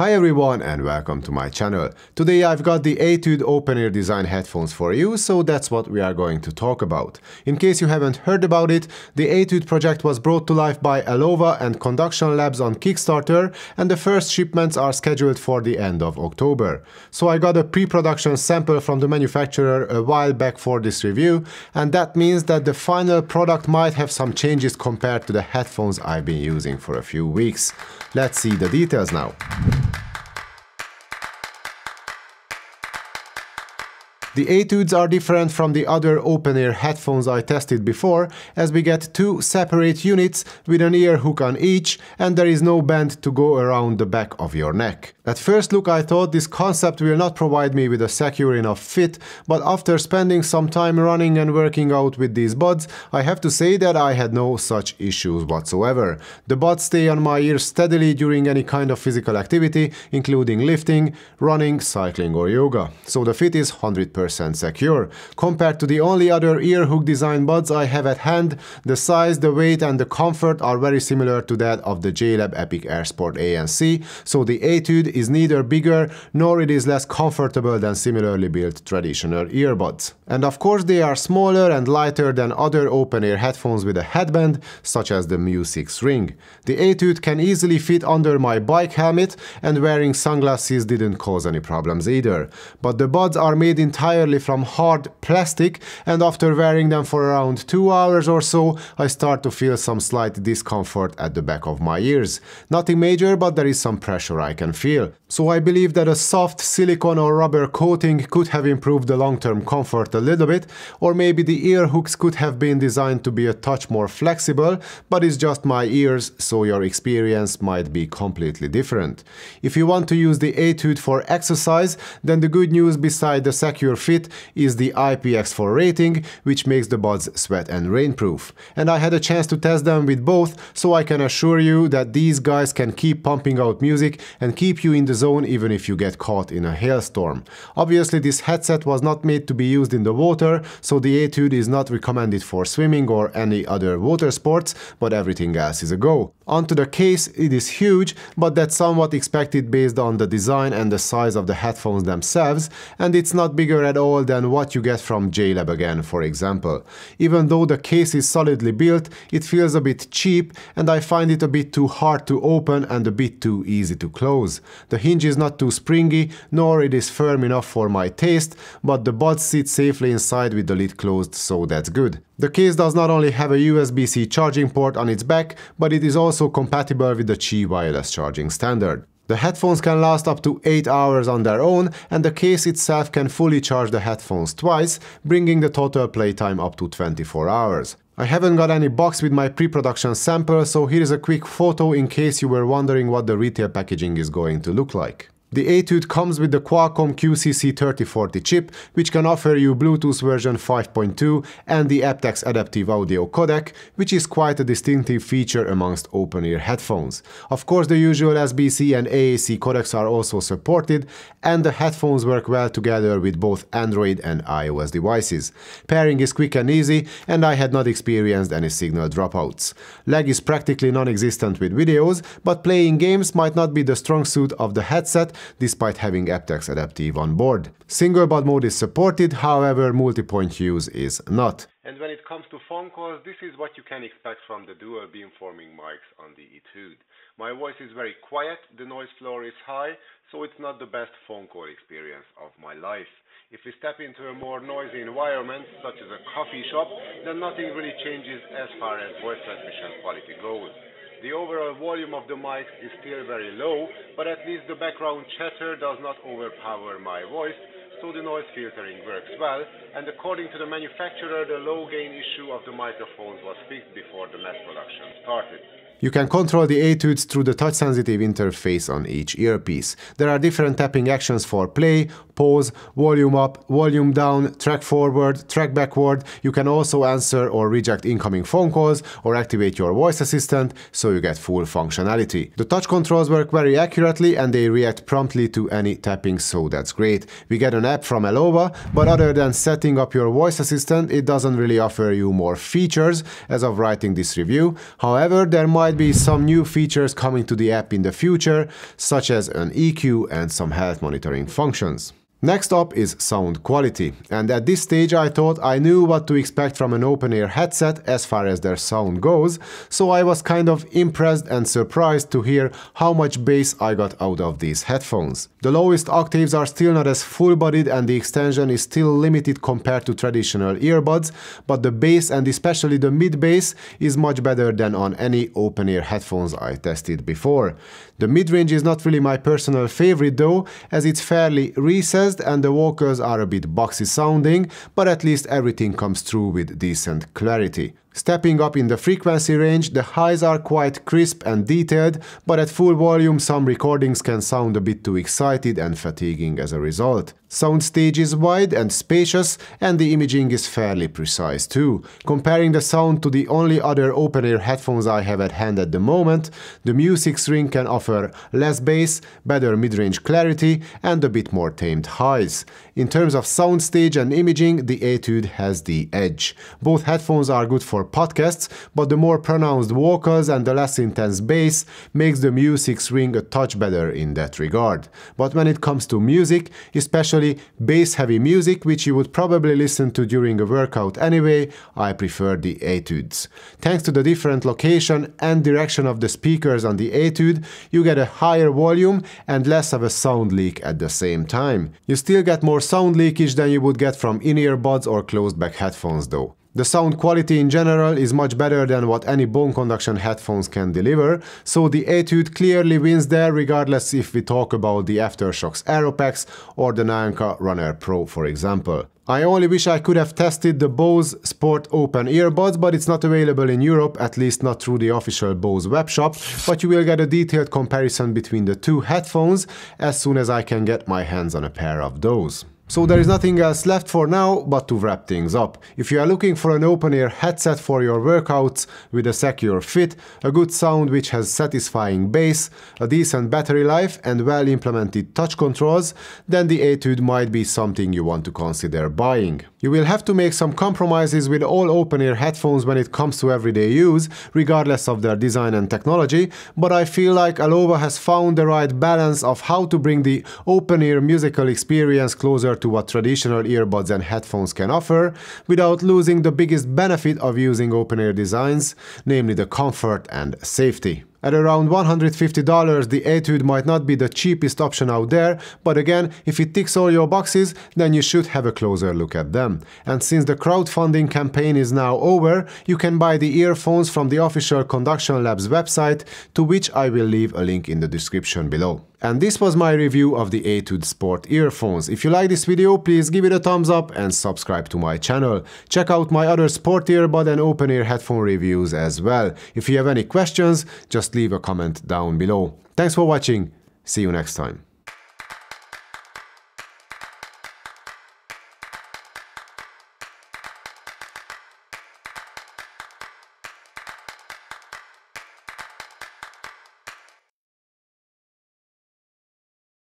Hi everyone and welcome to my channel. Today I've got the Etude open-ear design headphones for you, so that's what we are going to talk about. In case you haven't heard about it, the Etude project was brought to life by Alova and Conduction Labs on Kickstarter, and the first shipments are scheduled for the end of October. So I got a pre-production sample from the manufacturer a while back for this review, and that means that the final product might have some changes compared to the headphones I've been using for a few weeks. Let's see the details now. The Etudes are different from the other open-ear headphones I tested before, as we get two separate units with an ear hook on each, and there is no band to go around the back of your neck. At first look I thought this concept will not provide me with a secure enough fit, but after spending some time running and working out with these buds, I have to say that I had no such issues whatsoever. The buds stay on my ears steadily during any kind of physical activity, including lifting, running, cycling or yoga. So the fit is 100% secure. Compared to the only other ear hook design buds I have at hand, the size, the weight and the comfort are very similar to that of the JLab Epic AirSport ANC, so the Etude is neither bigger nor it is less comfortable than similarly built traditional earbuds. And of course they are smaller and lighter than other open-ear headphones with a headband, such as the Mu 6 Ring. The Etude can easily fit under my bike helmet, and wearing sunglasses didn't cause any problems either. But the buds are made entirely from hard plastic, and after wearing them for around 2 hours or so, I start to feel some slight discomfort at the back of my ears. Nothing major, but there is some pressure I can feel. So I believe that a soft silicone or rubber coating could have improved the long-term comfort a little bit, or maybe the ear hooks could have been designed to be a touch more flexible, but it's just my ears, so your experience might be completely different. If you want to use the Etude for exercise, then the good news beside the secure fit is the IPX4 rating, which makes the buds sweat and rainproof. And I had a chance to test them with both, so I can assure you that these guys can keep pumping out music and keep you in the zone even if you get caught in a hailstorm. Obviously this headset was not made to be used in the water, so the Etude is not recommended for swimming or any other water sports, but everything else is a go. Onto the case, it is huge, but that's somewhat expected based on the design and the size of the headphones themselves, and it's not bigger at all than what you get from JLab again, for example. Even though the case is solidly built, it feels a bit cheap, and I find it a bit too hard to open and a bit too easy to close. The hinge is not too springy, nor it is firm enough for my taste, but the buds sit safely inside with the lid closed, so that's good. The case does not only have a USB-C charging port on its back, but it is also compatible with the Qi wireless charging standard. The headphones can last up to 8 hours on their own, and the case itself can fully charge the headphones twice, bringing the total playtime up to 24 hours. I haven't got any box with my pre-production sample, so here is a quick photo in case you were wondering what the retail packaging is going to look like. The Etude comes with the Qualcomm QCC3040 chip, which can offer you Bluetooth version 5.2 and the aptX adaptive audio codec, which is quite a distinctive feature amongst open-ear headphones. Of course, the usual SBC and AAC codecs are also supported, and the headphones work well together with both Android and iOS devices. Pairing is quick and easy, and I had not experienced any signal dropouts. Lag is practically non-existent with videos, but playing games might not be the strong suit of the headset, despite having aptX adaptive on board. Single bud mode is supported, however multi-point use is not. And when it comes to phone calls, this is what you can expect from the dual beamforming mics on the Etude. My voice is very quiet, the noise floor is high, so it's not the best phone call experience of my life. If we step into a more noisy environment, such as a coffee shop, then nothing really changes as far as voice transmission quality goes. The overall volume of the mics is still very low, but at least the background chatter does not overpower my voice, so the noise filtering works well, and according to the manufacturer, the low gain issue of the microphones was fixed before the mass production started. You can control the Etudes through the touch-sensitive interface on each earpiece. There are different tapping actions for play, pause, volume up, volume down, track forward, track backward. You can also answer or reject incoming phone calls or activate your voice assistant, so you get full functionality. The touch controls work very accurately and they react promptly to any tapping, so that's great. We get an app from Alova, but other than setting up your voice assistant, it doesn't really offer you more features as of writing this review. However, there might might be some new features coming to the app in the future, such as an EQ and some health monitoring functions. Next up is sound quality, and at this stage I thought I knew what to expect from an open-ear headset as far as their sound goes, so I was kind of impressed and surprised to hear how much bass I got out of these headphones. The lowest octaves are still not as full-bodied and the extension is still limited compared to traditional earbuds, but the bass and especially the mid-bass is much better than on any open-ear headphones I tested before. The mid-range is not really my personal favorite though, as it's fairly recessed and the vocals are a bit boxy sounding, but at least everything comes through with decent clarity. Stepping up in the frequency range, the highs are quite crisp and detailed, but at full volume some recordings can sound a bit too excited and fatiguing as a result. Soundstage is wide and spacious, and the imaging is fairly precise too. Comparing the sound to the only other open-ear headphones I have at hand at the moment, the Mu6 Ring can offer less bass, better mid-range clarity, and a bit more tamed highs. In terms of soundstage and imaging, the Etude has the edge. Both headphones are good for podcasts, but the more pronounced vocals and the less intense bass makes the Mu6 Ring a touch better in that regard. But when it comes to music, especially bass-heavy music, which you would probably listen to during a workout anyway, I prefer the Etudes. Thanks to the different location and direction of the speakers on the Etude, you get a higher volume and less of a sound leak at the same time. You still get more sound leakage than you would get from in-ear buds or closed-back headphones though. The sound quality in general is much better than what any bone conduction headphones can deliver, so the Etude clearly wins there regardless if we talk about the Aftershokz Aeropex or the Nanka Runner Pro for example. I only wish I could have tested the Bose Sport Open earbuds, but it's not available in Europe, at least not through the official Bose webshop, but you will get a detailed comparison between the two headphones as soon as I can get my hands on a pair of those. So there is nothing else left for now but to wrap things up. If you are looking for an open-ear headset for your workouts with a secure fit, a good sound which has satisfying bass, a decent battery life and well-implemented touch controls, then the Etude might be something you want to consider buying. You will have to make some compromises with all open-ear headphones when it comes to everyday use, regardless of their design and technology, but I feel like Alova has found the right balance of how to bring the open-ear musical experience closer to what traditional earbuds and headphones can offer, without losing the biggest benefit of using open-ear designs, namely the comfort and safety. At around $150, the Etude might not be the cheapest option out there, but again, if it ticks all your boxes, then you should have a closer look at them. And since the crowdfunding campaign is now over, you can buy the earphones from the official Conduction Labs website, to which I will leave a link in the description below. And this was my review of the Etude Sport earphones. If you like this video, please give it a thumbs up and subscribe to my channel. Check out my other sport earbud and open-ear headphone reviews as well. If you have any questions, just leave a comment down below. Thanks for watching. See you next time.